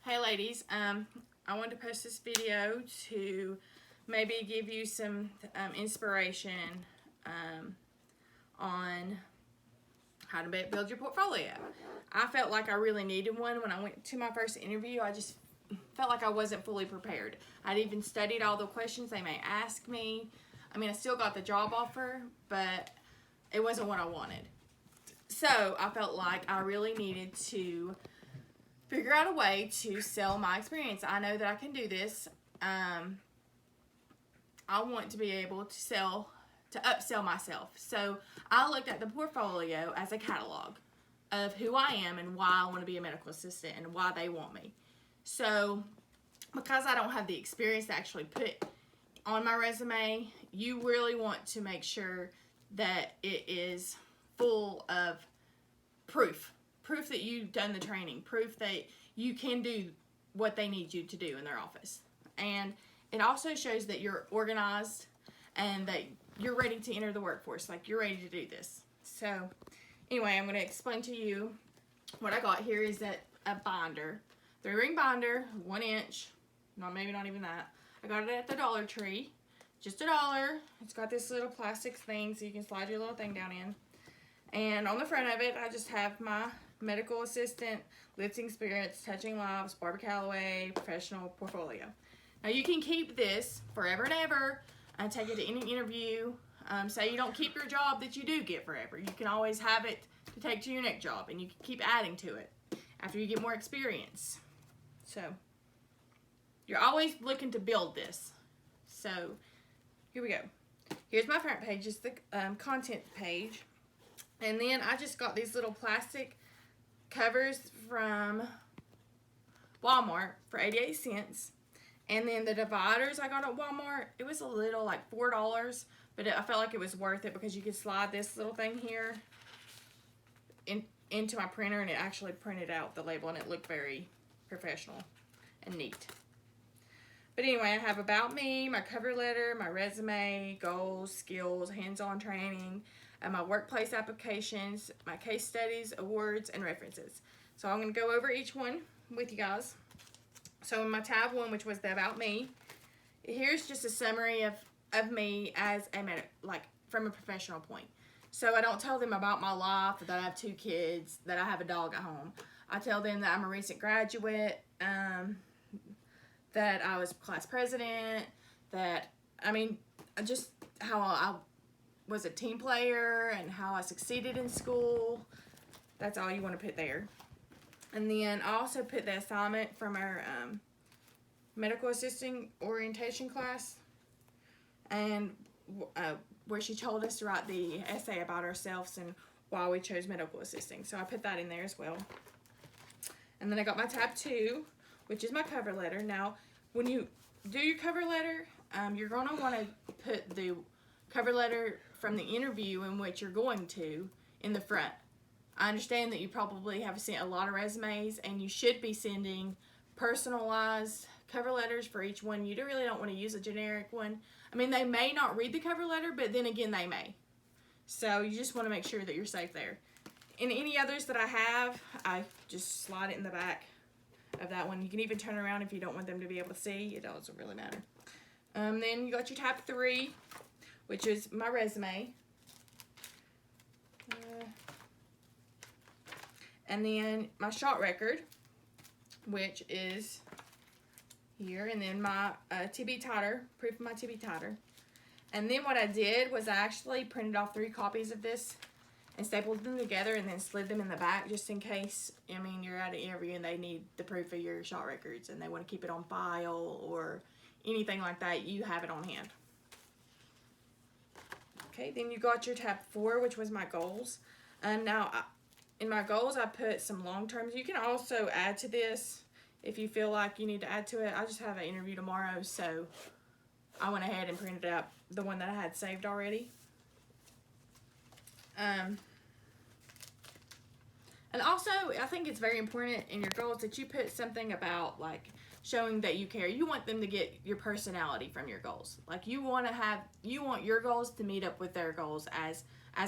Hey ladies, I wanted to post this video to maybe give you some inspiration on how to build your portfolio. I felt like I really needed one when I went to my first interview. I just felt like I wasn't fully prepared. I'd even studied all the questions they may ask me. I mean, I still got the job offer, but it wasn't what I wanted. So I felt like I really needed to figure out a way to sell my experience. I know that I can do this. I want to be able to upsell myself. So I looked at the portfolio as a catalog of who I am and why I want to be a medical assistant and why they want me. So because I don't have the experience to actually put on my resume, you really want to make sure that it is full of proof that you've done the training, proof that you can do what they need you to do in their office. And it also shows that you're organized and that you're ready to enter the workforce, like you're ready to do this. So anyway, I'm going to explain to you what I got here is a binder, 3-ring binder, 1 inch, maybe not even that. I got it at the Dollar Tree, just $1. It's got this little plastic thing so you can slide your little thing down in. And on the front of it, I just have my medical assistant, lifting spirits, touching lives, Barbara Calloway, professional portfolio. Now you can keep this forever and ever and take it to any interview. Say you don't keep your job that you do get forever. You can always have it to take to your next job, and you can keep adding to it after you get more experience. So you're always looking to build this. So here we go. Here's my front page. It's the content page. And then I just got these little plastic covers from Walmart for 88 cents. And then the dividers I got at Walmart, it was a little like $4, but I felt like it was worth it because you could slide this little thing here into my printer and it actually printed out the label and it looked very professional and neat. But anyway, I have about me, my cover letter, my resume, goals, skills, hands-on training, and my workplace applications, my case studies, awards, and references. So I'm going to go over each one with you guys. So in my tab 1, which was the About Me, here's just a summary of me as from a professional point. So I don't tell them about my life, that I have 2 kids, that I have a dog at home. I tell them that I'm a recent graduate, that I was class president, just how I was a team player and how I succeeded in school. That's all you want to put there. And then I also put the assignment from our medical assisting orientation class, and where she told us to write the essay about ourselves and why we chose medical assisting. So I put that in there as well. And then I got my tab 2, which is my cover letter. Now, when you do your cover letter, you're going to want to put the cover letter from the interview in which you're going to in the front. I understand that you probably have sent a lot of resumes and you should be sending personalized cover letters for each one. You really don't want to use a generic one. I mean, they may not read the cover letter, but then again, they may. So you just want to make sure that you're safe there. In any others that I have, I just slide it in the back of that one. You can even turn around if you don't want them to be able to see. It doesn't really matter. Then you got your tab 3, which is my resume. And then my shot record, which is here. And then my TB titer, proof of my TB titer. And then what I did was I actually printed off 3 copies of this and stapled them together and then slid them in the back just in case, you're at an interview and they need the proof of your shot records and they want to keep it on file or anything like that, you have it on hand. Okay, then you got your tab 4, which was my goals. Now, in my goals, I put some long terms. You can also add to this if you feel like you need to add to it. I just have an interview tomorrow, so I went ahead and printed out the one that I had saved already. And also, I think it's very important in your goals that you put something about showing that you care. You want them to get your personality from your goals. You want your goals to meet up with their goals as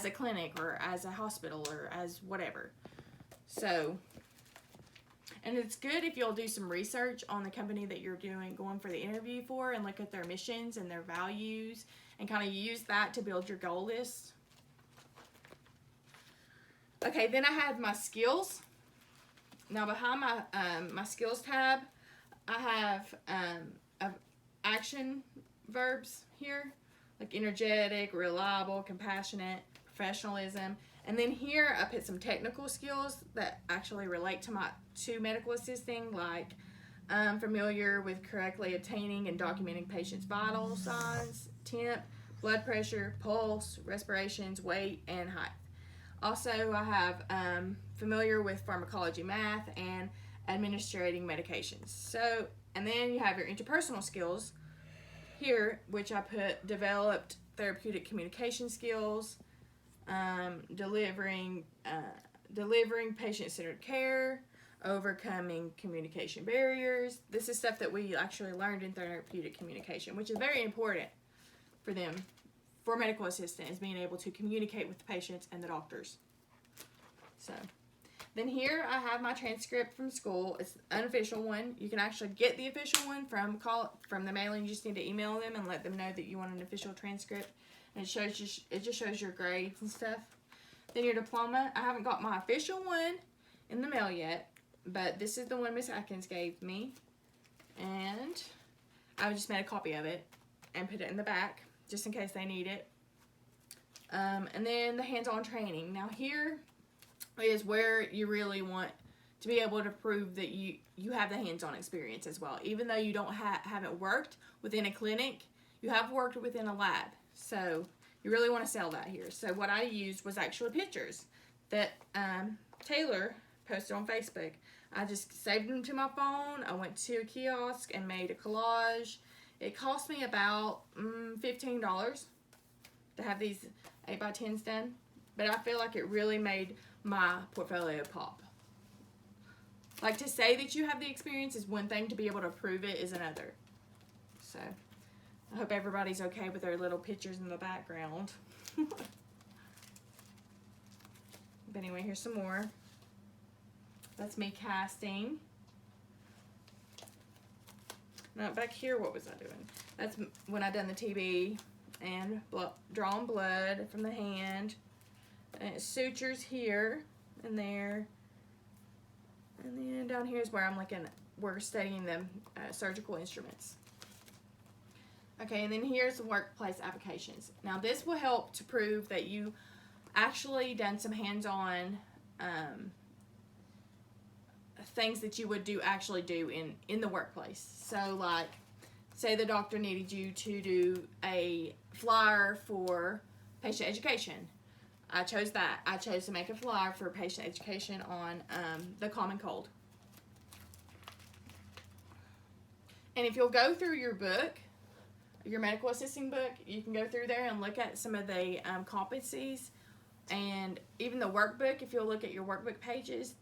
a clinic or as a hospital or as whatever. So And it's good if you'll do some research on the company that you're going for the interview for, and look at their missions and their values and kind of use that to build your goal list. Okay, then I had my skills. Now behind my skills tab, I have action verbs here, like energetic, reliable, compassionate, professionalism. And then here I put some technical skills that actually relate to medical assisting, like familiar with correctly obtaining and documenting patients' vital signs, temp, blood pressure, pulse, respirations, weight, and height. Also, I have familiar with pharmacology, math, and administrating medications. So, and then you have your interpersonal skills here, which I put developed therapeutic communication skills, delivering patient-centered care, overcoming communication barriers. This is stuff that we actually learned in therapeutic communication, which is very important for them, for medical assistants, being able to communicate with the patients and the doctors. So, then here I have my transcript from school. It's an unofficial one. You can actually get the official one from the mailing. You just need to email them and let them know that you want an official transcript. And it just shows your grades and stuff. Then your diploma. I haven't got my official one in the mail yet, but this is the one Miss Atkins gave me, and I just made a copy of it and put it in the back just in case they need it. And then the hands-on training. Now here is where you really want to be able to prove that you have the hands-on experience as well. Even though you haven't worked within a clinic, you have worked within a lab. So you really want to sell that here. So what I used was actually pictures that Taylor posted on Facebook. I just saved them to my phone. I went to a kiosk and made a collage. It cost me about $15 to have these 8x10s done. But I feel like it really made my portfolio pop. Like, to say that you have the experience is one thing, to be able to prove it is another. So I hope everybody's okay with their little pictures in the background. But anyway, here's some more. That's me casting. Now back here, what was I doing? That's when I done the TB and drawn blood from the hand. And sutures here and there. And then down here is where we're studying the surgical instruments. Okay, and then here's the workplace applications. Now this will help to prove that you actually done some hands-on things that you would actually do in the workplace. So like, say the doctor needed you to do a flyer for patient education. I chose that. I chose to make a flyer for patient education on the common cold. And if you'll go through your book, your medical assisting book, you can go through there and look at some of the competencies, and even the workbook. If you'll look at your workbook pages,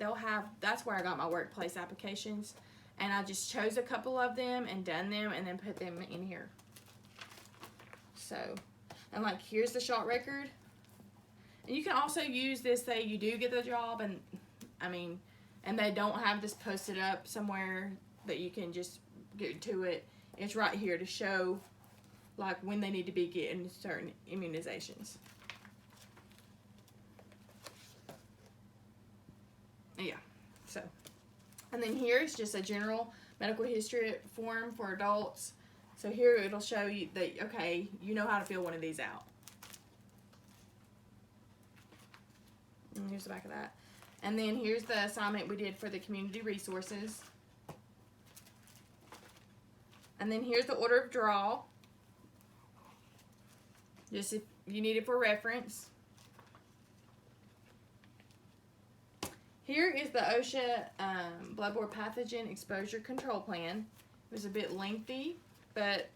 that's where I got my workplace applications, and I just chose a couple of them and done them and then put them in here. So, and like, here's the shot record. And you can also use this, say you do get the job, and and they don't have this posted up somewhere that you can just get to it. It's right here to show like when they need to be getting certain immunizations. Yeah, so, and then here's just a general medical history form for adults. So here it'll show you that, okay, you know how to fill one of these out. And here's the back of that. And then here's the assignment we did for the community resources. And then here's the order of draw, just if you need it for reference. Here is the OSHA bloodborne pathogen exposure control plan. It was a bit lengthy, but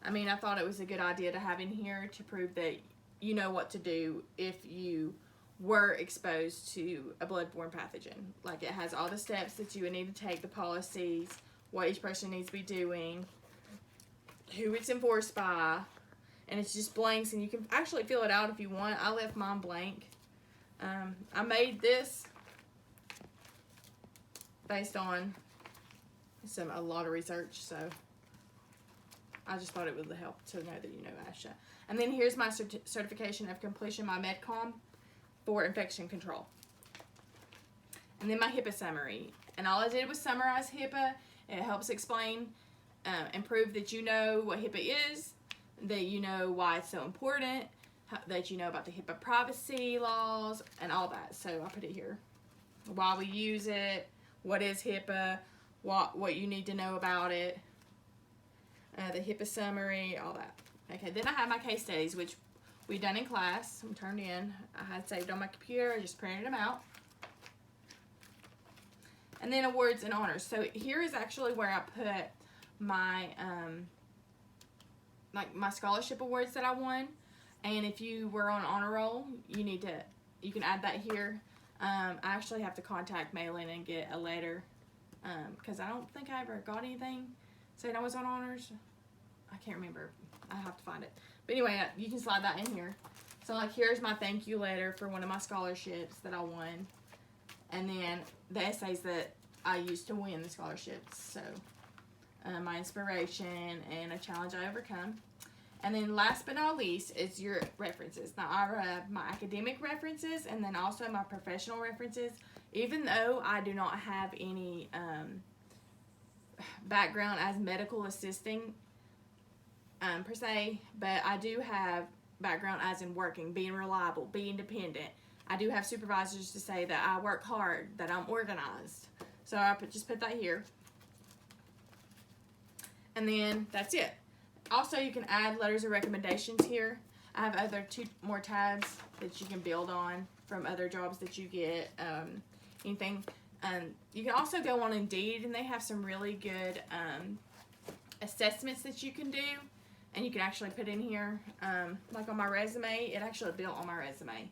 I thought it was a good idea to have in here to prove that you know what to do if you were exposed to a bloodborne pathogen. Like, it has all the steps that you would need to take, the policies, what each person needs to be doing, who it's enforced by, and it's just blanks, and you can actually fill it out if you want. I left mine blank. I made this based on a lot of research, so I just thought it would help to know that you know ASHA. And then here's my certification of completion, my MedCom for infection control. And then my HIPAA summary. And all I did was summarize HIPAA. It helps explain and prove that you know what HIPAA is, that you know why it's so important, that you know about the HIPAA privacy laws, and all that. So I put it here. Why we use it, what is HIPAA, what you need to know about it, the HIPAA summary, all that. Okay, then I have my case studies, which we done in class. I'm turned in. I had saved on my computer. I just printed them out. And then awards and honors. So here is actually where I put my like my scholarship awards that I won. And if you were on honor roll, you can add that here. I actually have to contact Maylin and get a letter because I don't think I ever got anything saying I was on honors. I can't remember. I have to find it. But anyway, you can slide that in here. So like here's my thank you letter for one of my scholarships that I won. And then the essays that I used to win the scholarships. So my inspiration and a challenge I overcome. And then last but not least is your references. Now I have my academic references and then also my professional references. Even though I do not have any background as medical assisting per se, but I do have background as in working, being reliable, being dependent. I do have supervisors to say that I work hard, that I'm organized. So I just put that here. And then that's it. Also, you can add letters of recommendations here. I have other 2 more tabs that you can build on from other jobs that you get, anything. You can also go on Indeed, and they have some really good assessments that you can do. And you can actually put in here, like on my resume, it actually built on my resume,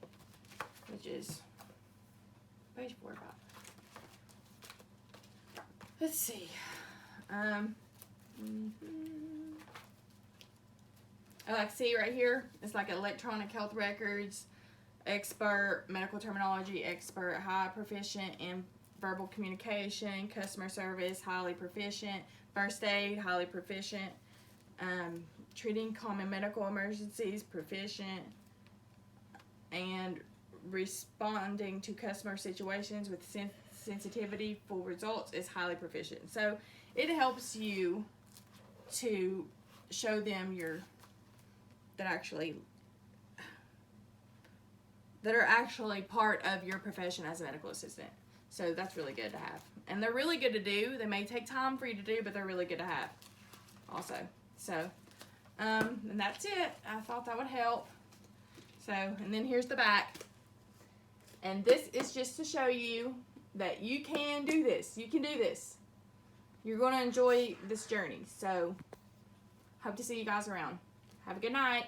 which is page 4 or 5. Let's see. Like see right here, it's like electronic health records, expert, medical terminology expert, high proficient in verbal communication, customer service, highly proficient, first aid, highly proficient, treating common medical emergencies, proficient, and responding to customer situations with sensitivity for results is highly proficient. So it helps you to show them that are actually part of your profession as a medical assistant. So that's really good to have. And they're really good to do. They may take time for you to do, but they're really good to have also. So, and that's it. I thought that would help. So, and then here's the back. And this is just to show you that you can do this. You can do this. You're going to enjoy this journey. So, hope to see you guys around. Have a good night.